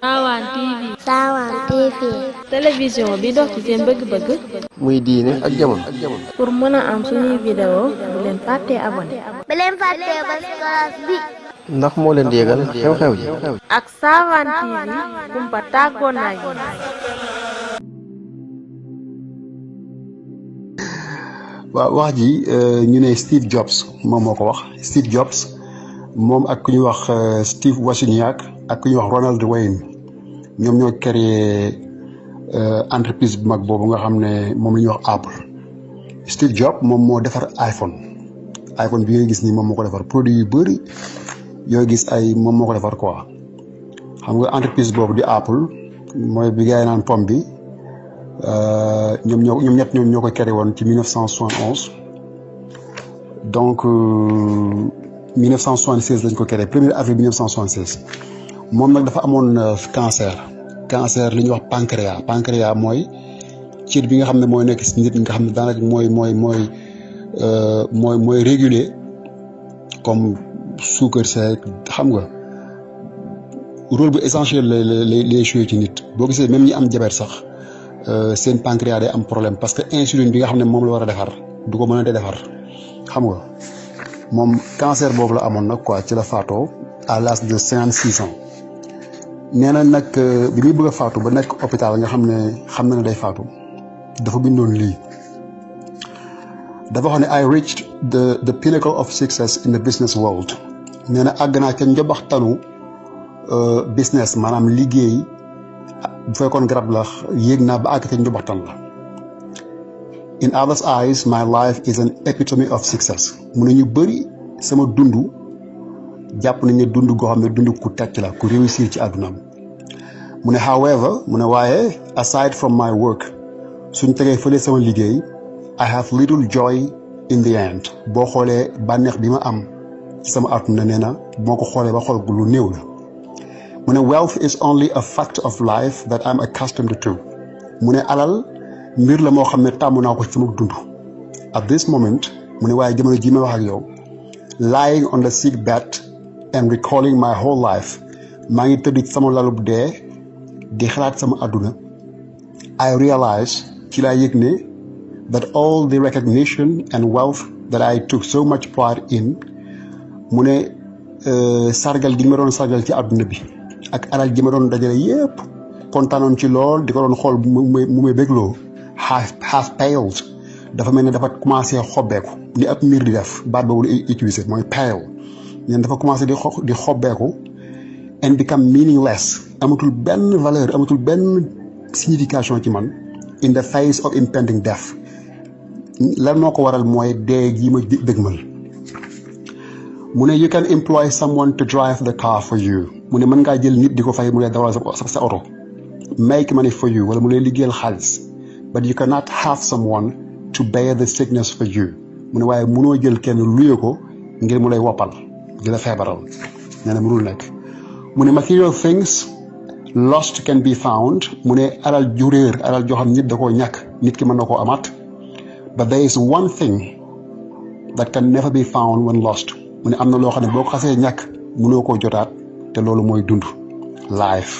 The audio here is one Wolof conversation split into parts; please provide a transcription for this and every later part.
Sawan TV. Sawan TV. Télévision bi dox ci seen bëgg-bëgg. muy diine ak jamono. pour mën a am suñuy vidéo bu leen fàttee abonné. bu leen fàttee bës cloche bi. ndax moo leen di yégal xew-xew ji. ak Sawan TV kumpa tàggoon naa yi. waaw wax ji ñu ne Steve Jobs moom moo ko wax Steve Jobs moom ak ku ñuy wax Steve Wozniak ak ku ñuy wax Ronald Wayne ñoom ñoo créé entreprise bu mag boobu nga xam ne moom la ñuy wax Apple. Steve Jobs moom moo defar iPhone bi ngay gis nii moom moo ko defar produit yu bëri yoo gis ay moom moo ko defar quoi xam nga entreprise boobu di Apple mooy bi gars yi naan pomme bi. ñoom ñoo ko créé woon ci 1971 donc 1976 lañ ko créé 1er avril 1976 moom nag dafa amoon cancer li ñuy wax pancréas mooy cër bi nga xam ne mooy nekk si nit ñi nga xam ne daanaka mooy réguler comme suukar seeg xam nga rôle bu essentiel lay joué ci nit boo gisee même ñi am diabète sax. seen pancréas day am problème parce que insuline bi nga xam ne moom la war a defar du ko mën a defar xam nga moom cancer boobu la amoon nag quoi ci la faatoo à l'âge de 56 ans nee na nag bi muy bëgg a faatu ba nekk hôpital nga xam na ne day faatu dafa bindoon lii dafa wax ne I reached the pinnacle of success in the business world nee na àgg naa ca njobaxtanu business maanaam liggéey. bu fekkoon garab la yéeg naa ba àgg te njobaxtan la in others eyes my life is an epitome of success mu ne ñu bëri sama dund jàpp nañ ne dund goo xam ne dund ku tecc la ku réussir ci àddunaam mu ne however mu ne waaye aside from my work suñ tegee fële sama liggéey I have little joy in the end boo xoolee bànneex bi ma am ci sama àdduna nee na boo ko xoolee ba xool lu néew la mu ne wealth is only a fact of life that I'm accustomed to mu ne alal mbir la moo xam ne tàmm naa ko ci sama dund at this moment mu ne waaye jamono ji may wax ak yow lying on the sick bed and recalling my whole life maa ngi tëdd ci sama lalub dee di xalaat sama àdduna I realize ci laa yëg ne that all the recognition and wealth that I took so much pride in mu ne sargal gi ma doon sargal ci àdduna bi ak alal ji ma doon dajale yépp kontaanoon ci lool di ko doon xool mu may bégloo half paled dafa mel ne dafa commencé xobbeeku ni ab miir di def baat boobu la utilisé mooy pale ñeen dafa commencé di xobbeeku and become meaningless amatul benn valeur amatul benn signification ci man in the face of impending death lan moo ko waral mooy dee gi ma dëgmal mu ne you can employ someone to drive the car for you mu ne mën ngaa jël nit di ko fay mu lay dawal sa oto make money for you wala mu lay liggéeyal xaalis but you cannot have someone to bear the sickness for you mu ne waaye mënoo jël kenn luye ko ngir mu lay woppal di la feebaral nee na mënul nekk mu ne material things lost can be found mu ne alal ju réer alal joo xam nit da koo ñàkk nit ki mën na koo amaat but there is one thing that can never be found when lost mu ne am na loo xam ne boo ko xasee ñàkk mënoo koo jotaat te loolu mooy dund life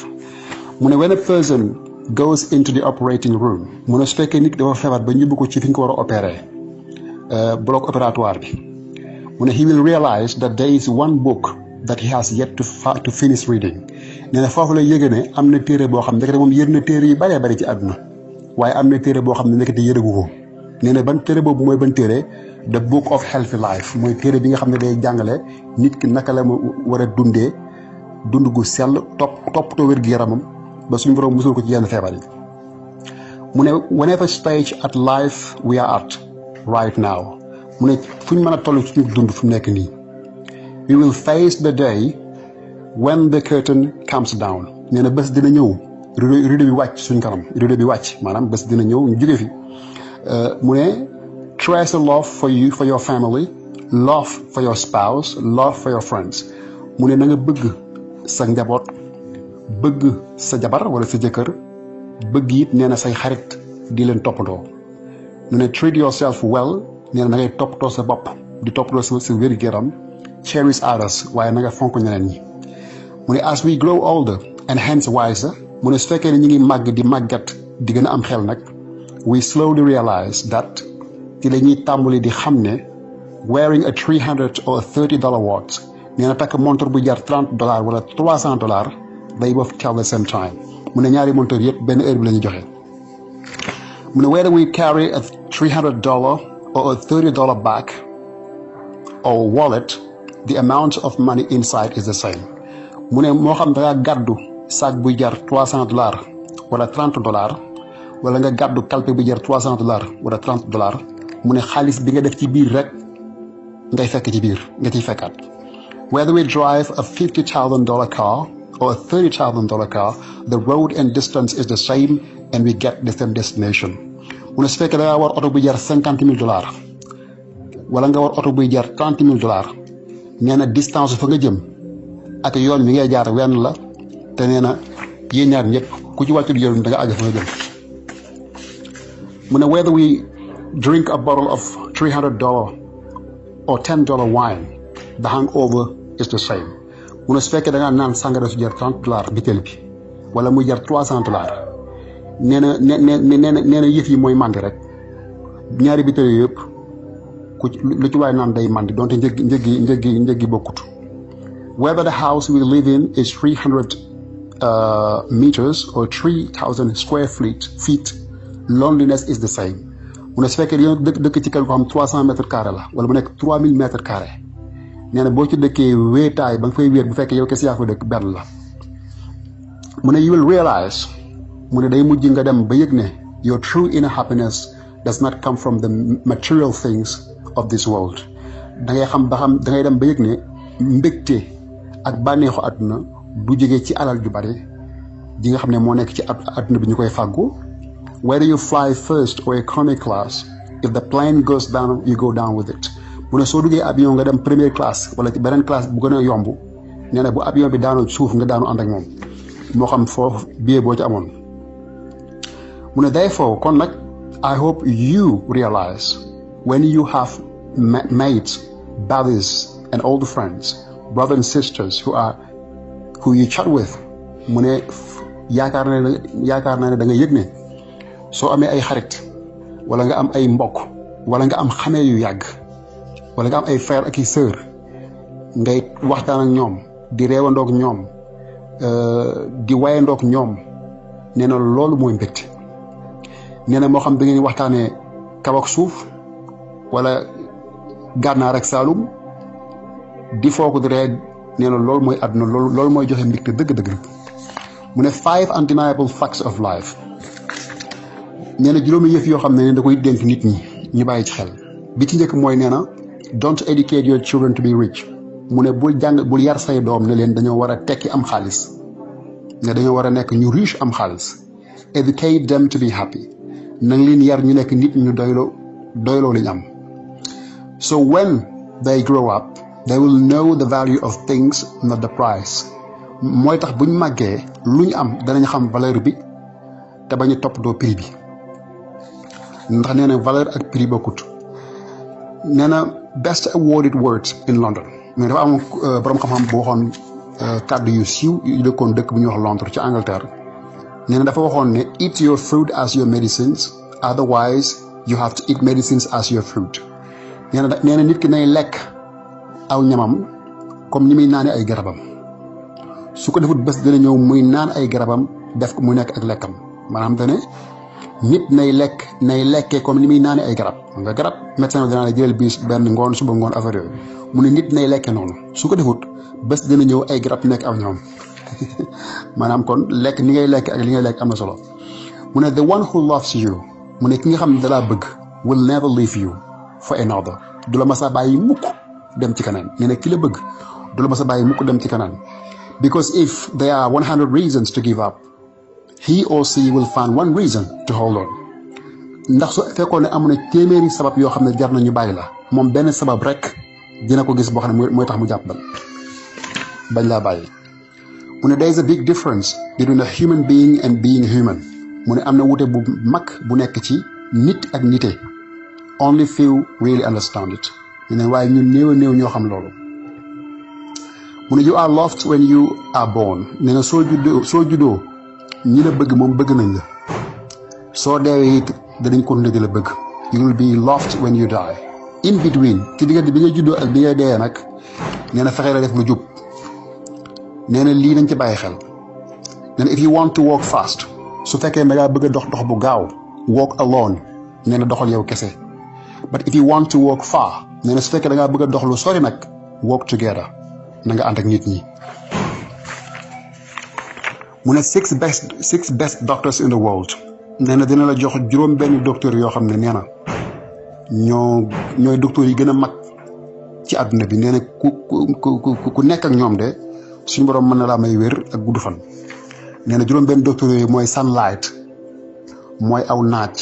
mu ne when a person goes into the operating room mu ne su fekkee nit dafa feebar ba ñibbu ko ci fi ñu ko war a opérer bloc opératoire bi mu ne he will realize that there is one book that he has yet to finish reading nee na foofu la yëge ne am na téere boo xam ne ndekete moom yër na téere yu bëree bëri ci àdduna waaye am na téere boo xam ne ndekete yëragu ko nee na ban téere boobu mooy ban téere the book of healthy life mooy téere bi nga xam ne day jàngale nit ki naka la mu war a dundee dund gu sell toppatoo wér gu yaramam ba suñu borom musul ko ci yenn feebar yi mu ne whenever stage at life we are at right now mu ne fu ñu mën a toll suñu dund fu mu nekk nii we will face the day when the curtain comes down nee na bés dina ñëw rideau bi wàcc suñ kanam rideau bi wàcc maanaam bés dina ñëw ñu jóge fi mu ne treasure love for you for your family love for your spouse love for your friends mu ne na nga bëgg sa njaboot bëgg sa jabar wala sa jëkkër bëgg it nee na say xarit di leen toppatoo mu ne treat yourself well nee na ngay toppatoo sa bopp di toppatoo sa wér-gu-yaram cherish others waaye na nga fonk ñeneen ñi mu ne as we grow older and hence wiser mu ne su fekkee ne ñu ngi màgg di màggat di gën a am xel nag we slowly realize that ci la ñuy tàmbali di xam ne wearing a $300 or $30 watch nee na takk montre bu jar $30 wala $300 they both tell the same time mu ne ñaari montre yëpp benn heure bi la ñu joxe mu ne whether we carry a $300 or a $30 bag or wallet the amount of money inside is the same mu ne moo xam da ngaa gàddu sac buy jar $300 wala $30 wala nga gàddu kalpe bu jar $300 wala $30 mu ne xaalis bi nga def ci biir rek ngay fekk ci biir nga ciy fekkaat whether we drive a $50,000 car or a $30,000 car the road and distance is the same and we get the same destination mu ne su fekkee da ngaa war oto buy jar $50,000 wala nga war oto buy jar $30,000 nee na distance fa nga jëm ak yoon wi ngay jaar wenn la te nee na yéen ñaar ñëpp ku ci wàccul yoon da nga àgg fa nga jëm mu ne whether we drink a bottle of $300 or $10 wine the hangover is the same mu ne su fekkee da ngaa naan sàngara su jar $30 bitel bi wala muy jar $300 nee na yëf yi mooy màndi rek ñaari bitel yi yëpp ku lu ci waay naan day màndi donte njëg gi bokkut whether the house we live in is 300 meters or 3,000 square feet loneliness is the same mu ne su fekkee dañoo dëkk ci kër goo xam 300 mètres carrés la wala mu nekk 3000 mètres carrés nee na boo ci dëkkee wéetaay ba nga fay wéet bu fekkee yow kese yaa fa dëkk benn la mu ne you will realize mu ne day mujj nga dem ba yëg ne your true inner happiness does not come from the material things of this world da ngay dem ba yëg ne mbégte ak bànneexu àdduna du jógee ci alal ju bari ji nga xam ne moo nekk ci àdduna bi ñu koy fàggu whether you fly first or economy class if the plane goes down you go down with it mu ne soo duggee avion nga dem première classe wala ci beneen classe bu gën a yomb nee na bu avion bi daanoo suuf nga daanu ànd ak moom moo xam foofu billet boo ci amoon mu ne therefore kon nag I hope you realize when you have mates buddies and old friends brothers and sisters who you chat with mu ne yaakaar naa ne da nga yëg ne soo amee ay xarit wala nga am ay mbokk wala nga am xamee yu yàgg wala nga am ay frère ak i sœur ngay waxtaan ak ñoom di reewandoog ñoom di wayandoog ñoom nee na loolu mooy mbégte nee na moo xam da ngeen waxtaanee kaw ak suuf wala gànnaar ak Saalum di foog di ree nee na loolu mooy àdduna loolu mooy joxe mbégte dëgg-dëgg mu ne 5 undeniable facts of life nee na juróomi yëf yoo xam ne da koy dénk nit ñi ñu bàyyi ci xel bi ci njëkk mooy nee na don't educate your children to be rich mu ne bul yar say doom ne leen dañoo war a tekki am xaalis ne dañoo war a nekk ñu riche am xaalis educate them to be happy na nga leen yar ñu nekk nit ñu doyloo liñ am so when they grow up they will know the value of things not the price mooy tax buñ màggee luñ am danañ xam valeur bi te bañ a toppatoo prix bi ndax nee na valeur ak prix bokkut nee na best awarded words in London mais dafa am borom xam-xam bu waxoon kàddu yu siiw yu dëkkoon dëkk bu ñuy wax Londres ci Angleterre nee na dafa waxoon ne eat your food as your medicines otherwise you have to eat medicines as your food nee na nit ki nay lekk aw ñamam comme ni muy naane ay garabam su ko defut bés dina ñëw muy naan ay garabam def ko mu nekk ak lekkam maanaam te ne nit nay lekkee comme ni muy naane ay garab nga garab médecin bi danaa la jëlal bis benn ngoon suba ngoon affaire yooyu mu ne nit nay lekkee noonu su ko defut bés dina ñëw ay garab nekk aw ñoom maanaam kon lekk ni ngay lekk ak li ngay lekk am na solo mu ne the one who loves you mu ne ki nga xam ne dalaa bëgg will never leave you for another du la mas a bàyyi mukk dem ci kanam nee na ki la bëgg du la mas a bàyyi mukk dem ci kanam because if there are 100 reasons to give up he or she will find one reason to hold on ndax su fekkoon ne amu na téeméeri sabab yoo xam ne jar nañu bàyyi la moom benn sabab rek dina ko gis boo xam ne mooy tax mu jàpp bañ laa bàyyi mu ne there is a big difference between a human being and being human mu ne am na wute bu mag bu nekk ci nit ak nite only few really understand it ñu ne waaye ñun néew a néew ñoo xam loolu mu mu ne you are loved when you are born nee na soo juddoo ñi la bëgg moom bëgg nañ la soo deewee it danañ continuer di la bëgg you will be loved when you die in between ci diggante bi ngay juddoo ak bi ngay dee nag nee na fexe la def lu jub nee na lii nañ ci bàyyi xel nee na if you want to walk fast su fekkee da ngaa bëgg a dox bu gaaw walk alone nee na doxal yow kese but if you want to walk far nee na su fekkee da ngaa bëgg a dox lu sori nag walk together na nga ànd ak nit ñi. mu ne six best doctors in the world nee na dina la jox juróom benn docteur yoo xam ne nee na ñooy docteurs yi gën a mag ci àdduna bi nee na ku nekk ak ñoom de suñu borom mën na laa may wér ak gudd fan. nee na juróom benn docteur yooyu mooy sunlight mooy aw naaj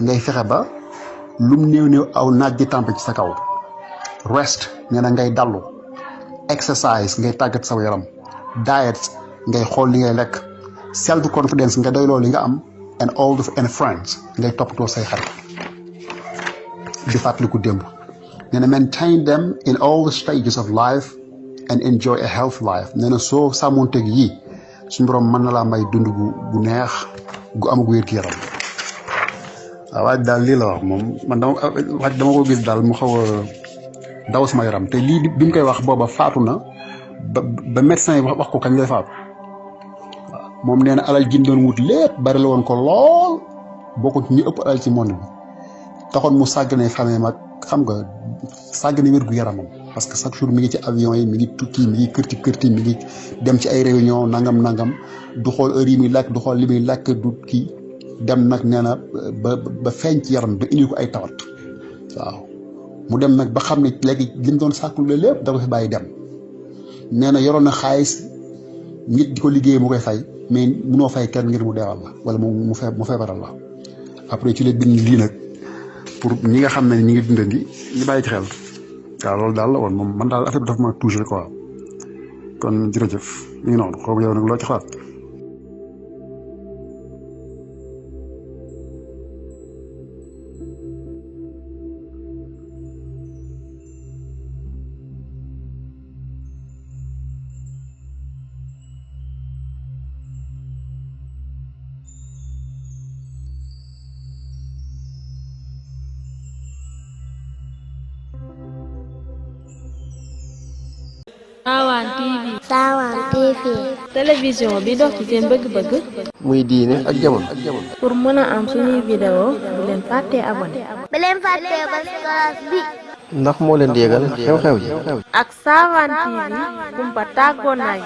ngay fexe ba lum néew aw naaj di tàmpe ci sa kaw. rest nee na ngay dallu. exercise ngay tàggat saw yaram. diet ngay xool li ngay lekk. self confidence nga doyloo li nga am. and friends ngay toppatoo say xarit di fàttaliku démb. nee na maintain them in all the stages of life and enjoy a healthy life nee na soo sàmmonteeg yii suñu borom mën na laa may dund gu neex gu am gu wér gi yaram. waaw waaj daal lii la wax moom man dama ko gis daal mu xaw a daw sama yaram te lii bi mu koy wax booba faatu na ba médecin yi wax ko kañ lay faatu. waaw moom nee na alal ji doon wut lépp bari la woon ko lool bokk ñu ëpp alal ci monde bi taxoon mu sàggane famille mag xam nga sàggane wér gu yaramam parce que chaque jour mi ngi ci avion yi mi ngi tukki mi ngi kërti mi ngi dem ci ay réunion nangam du xool heure yi muy lekk du xool li muy lekk du kii dem nag nee na ba feeñ ci yaram ba indi ko ay tawat waaw mu dem nag ba xam ne léegi li mu doon sàkkul lépp da ko fi bàyyi dem nee na yoroon na xaalis nit di ko liggéey mu koy fay mais munoo fay kenn ngir mu deewal la wala mu feebaral la après ci la bind lii nag pour ñi nga xam ne ñi ngi dundandi ñu bàyyi ci xel waaw loolu daal la woon moom man daal affaire bi dafa ma touché quoi kon jërëjëf mi ngi noonu xaw ma yow nag loo ci xalaat. Sawan TV. télévision bi dox ci seen bëgg-bëgg. muy diine ak jamono. pour mën a am suñuy vidéo bu leen fàttee abonné. bu leen fàttee bës cloche bi. ndax moo leen di yëgal xew-xew ji. ak Sawan TV kumpa tàggoo naa